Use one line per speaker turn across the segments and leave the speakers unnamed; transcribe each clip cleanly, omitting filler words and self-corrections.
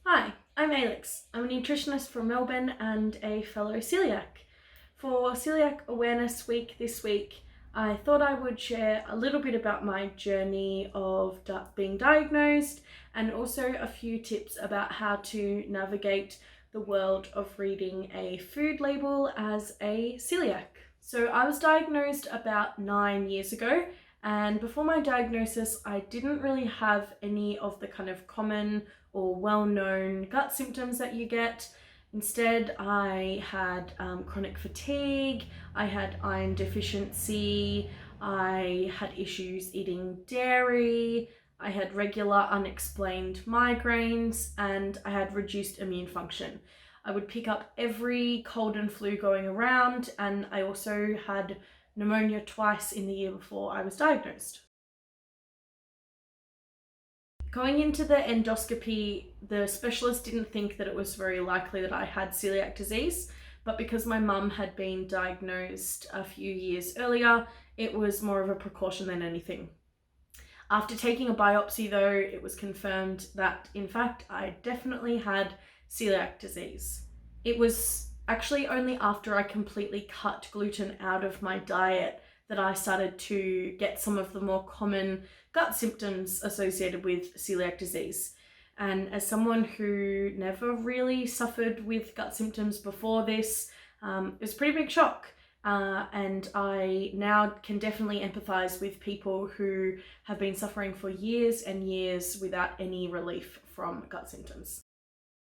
Hi, I'm Alix. I'm a nutritionist from Melbourne and a fellow celiac. For Celiac Awareness Week this week, I thought I would share a little bit about my journey of being diagnosed and also a few tips about how to navigate the world of reading a food label as a celiac. So I was diagnosed about 9 years ago, and before my diagnosis, I didn't really have any of the kind of common or well-known gut symptoms that you get. Instead, I had chronic fatigue, I had iron deficiency, I had issues eating dairy, I had regular unexplained migraines, and I had reduced immune function. I would pick up every cold and flu going around, and I also had pneumonia twice in the year before I was diagnosed. Going into the endoscopy, the specialist didn't think that it was very likely that I had celiac disease, but because my mum had been diagnosed a few years earlier, it was more of a precaution than anything. After taking a biopsy though, it was confirmed that in fact I definitely had celiac disease. It was actually only after I completely cut gluten out of my diet that I started to get some of the more common gut symptoms associated with celiac disease. And as someone who never really suffered with gut symptoms before this, it was a pretty big shock. And I now can definitely empathize with people who have been suffering for years and years without any relief from gut symptoms.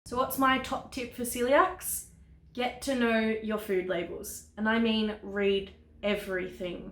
So what's my top tip for celiacs? Get to know your food labels. And I mean read everything.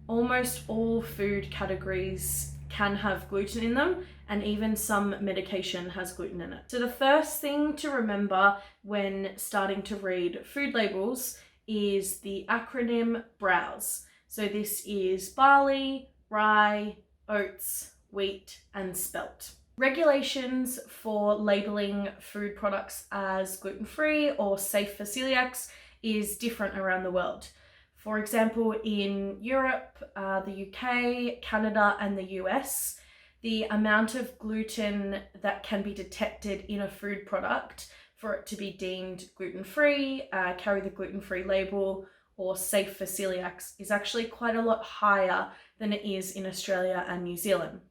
Almost all food categories can have gluten in them, and even some medication has gluten in it. So the first thing to remember when starting to read food labels is the acronym BROWSE. So this is barley, rye, oats, wheat, and spelt. Regulations for labeling food products as gluten-free or safe for celiacs is different around the world. For example, in Europe, the UK, Canada, and the US, the amount of gluten that can be detected in a food product for it to be deemed gluten-free, carry the gluten-free label, or safe for celiacs is actually quite a lot higher than it is in Australia and New Zealand.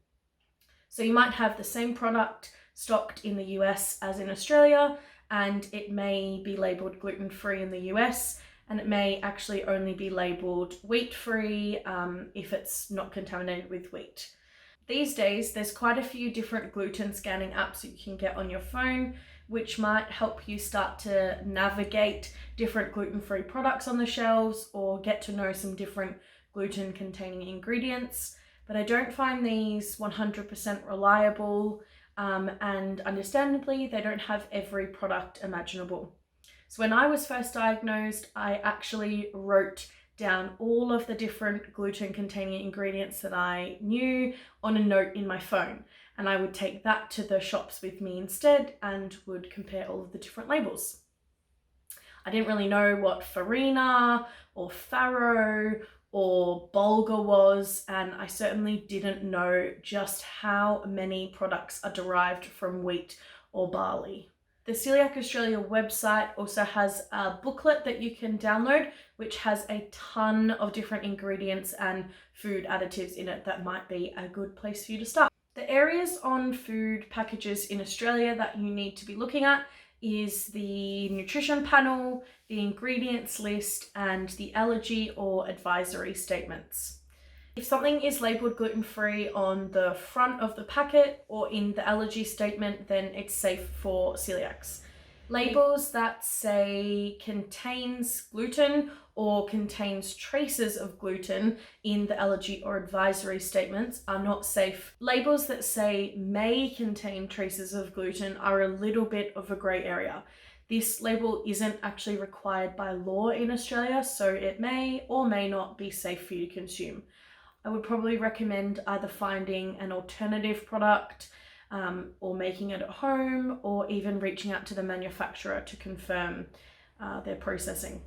So you might have the same product stocked in the US as in Australia, and it may be labeled gluten-free in the US, and it may actually only be labeled wheat-free if it's not contaminated with wheat. These days, there's quite a few different gluten scanning apps that you can get on your phone, which might help you start to navigate different gluten-free products on the shelves or get to know some different gluten-containing ingredients. But I don't find these 100% reliable, and understandably, they don't have every product imaginable. So when I was first diagnosed, I actually wrote down all of the different gluten-containing ingredients that I knew on a note in my phone, and I would take that to the shops with me instead and would compare all of the different labels. I didn't really know what farina or farro or bulgur was, and I certainly didn't know just how many products are derived from wheat or barley. The Celiac Australia website also has a booklet that you can download, which has a ton of different ingredients and food additives in it that might be a good place for you to start. The areas on food packages in Australia that you need to be looking at is the nutrition panel, the ingredients list, and the allergy or advisory statements. If something is labelled gluten-free on the front of the packet or in the allergy statement, then it's safe for celiacs. Labels that say contains gluten or contains traces of gluten in the allergy or advisory statements are not safe. Labels that say may contain traces of gluten are a little bit of a grey area. This label isn't actually required by law in Australia, so it may or may not be safe for you to consume. I would probably recommend either finding an alternative product or making it at home, or even reaching out to the manufacturer to confirm their processing.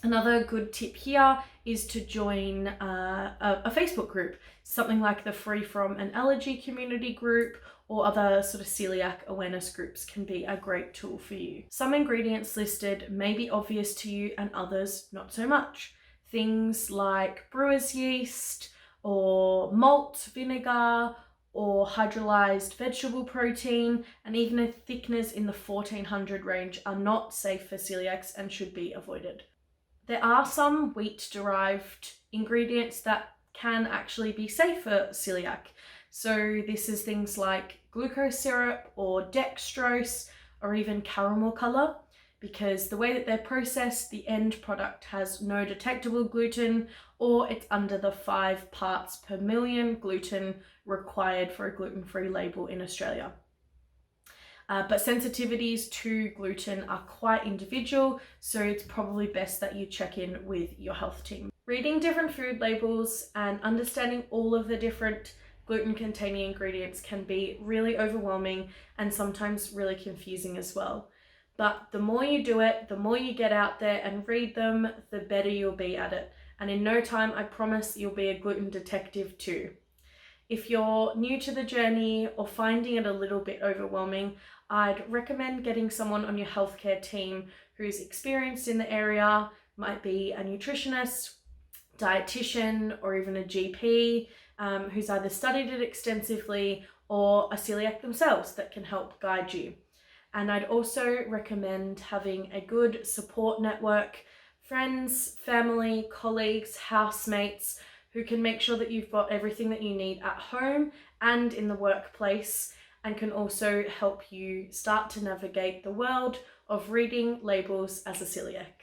Another good tip here is to join a Facebook group, something like the Free From an Allergy community group, or other sort of celiac awareness groups can be a great tool for you. Some ingredients listed may be obvious to you and others not so much. Things like brewer's yeast or malt vinegar or hydrolyzed vegetable protein, and even thickeners in the 1400 range are not safe for celiacs and should be avoided. There are some wheat-derived ingredients that can actually be safe for celiac. So this is things like glucose syrup or dextrose or even caramel color, because the way that they're processed, the end product has no detectable gluten, or it's under the 5 parts per million gluten required for a gluten-free label in Australia. But sensitivities to gluten are quite individual, so it's probably best that you check in with your health team. Reading different food labels and understanding all of the different gluten-containing ingredients can be really overwhelming and sometimes really confusing as well. But the more you do it, the more you get out there and read them, the better you'll be at it. And in no time, I promise you'll be a gluten detective too. If you're new to the journey or finding it a little bit overwhelming, I'd recommend getting someone on your healthcare team who's experienced in the area, might be a nutritionist, dietitian, or even a GP who's either studied it extensively or a celiac themselves that can help guide you. And I'd also recommend having a good support network, friends, family, colleagues, housemates, who can make sure that you've got everything that you need at home and in the workplace, and can also help you start to navigate the world of reading labels as a celiac.